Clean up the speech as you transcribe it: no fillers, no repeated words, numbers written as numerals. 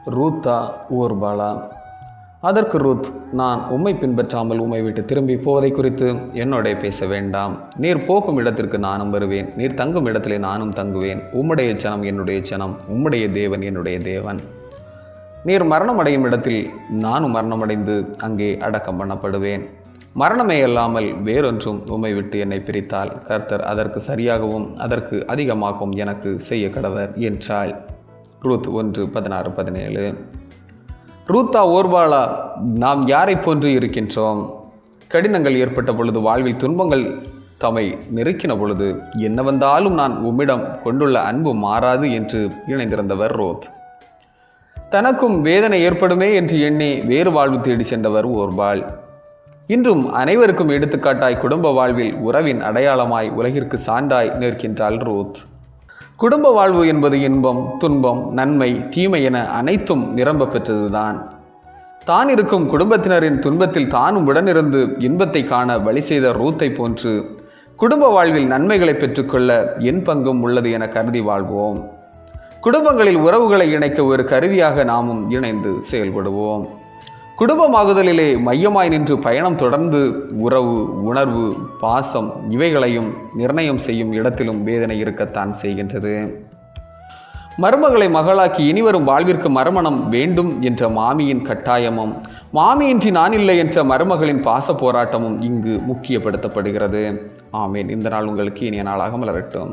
ரூத்தா ஓர்பாலா. அதற்கு ரூத், நான் உம்மை பின்பற்றாமல் உம்மை விட்டு திரும்பி போவதை குறித்து என்னோட பேச வேண்டாம். நீர் போகும் இடத்திற்கு நானும் வருவேன், நீர் தங்கும் இடத்திலே நானும் தங்குவேன். உம்முடைய ஜனம் என்னுடைய ஜனம், உம்முடைய தேவன் என்னுடைய தேவன். நீர் மரணமடையும் இடத்தில் நானும் மரணமடைந்து அங்கே அடக்கம் பண்ணப்படுவேன். மரணமே அல்லாமல் வேறொன்றும் உம்மை விட்டு என்னை பிரித்தால் கர்த்தர் அதற்கு சரியாகவும் அதற்கு அதிகமாகவும் எனக்கு செய்ய கடவர் என்றாள். ரூத் 1:16-17. ரூத்தா ஓர்பாலா, நாம் யாரை போன்று இருக்கின்றோம்? கடினங்கள் ஏற்பட்ட பொழுது, வாழ்வில் துன்பங்கள் தம்மை நெருக்கின பொழுது, என்ன வந்தாலும் நான் உம்மிடம் கொண்டுள்ள அன்பு மாறாது என்று இணைந்திருந்தவர் ரூத். தனக்கும் வேதனை ஏற்படுமே என்று எண்ணி வேறு வாழ்வு தேடி சென்றவர் ஓர்பால். இன்றும் அனைவருக்கும் எடுத்துக்காட்டாய் குடும்ப வாழ்வில் உறவின் அடையாளமாய் உலகிற்கு சான்றாய் நிற்கின்றாள் ரூத். குடும்ப வாழ்வு என்பது இன்பம், துன்பம், நன்மை, தீமை என அனைத்தும் நிரம்ப பெற்றதுதான். தான் இருக்கும் குடும்பத்தினரின் துன்பத்தில் தானும் உடனிருந்து இன்பத்தை காண வழி செய்த ரூத்தை போன்று குடும்ப வாழ்வில் நன்மைகளை பெற்றுக்கொள்ள என் பங்கும் உள்ளது என கருதி வாழ்வோம். குடும்பங்களில் உறவுகளை இணைக்க ஒரு கருவியாக நாமும் இணைந்து செயல்படுவோம். குடும்பமாகுதலிலே மையமாய் நின்று பயணம் தொடர்ந்து உறவு, உணர்வு, பாசம் இவைகளையும் நிர்ணயம் செய்யும் இடத்திலும் வேதனை இருக்கத்தான் செய்கின்றது. மருமகளை மகளாக்கி இனிவரும் வாழ்விற்கு மறுமணம் வேண்டும் என்ற மாமியின் கட்டாயமும், மாமியின்றி நான் இல்லை என்ற மருமகளின் பாச போராட்டமும் இங்கு முக்கியப்படுத்தப்படுகிறது. ஆமேன். இந்த நாள் உங்களுக்கு இனிய நாளாக மலரட்டும்.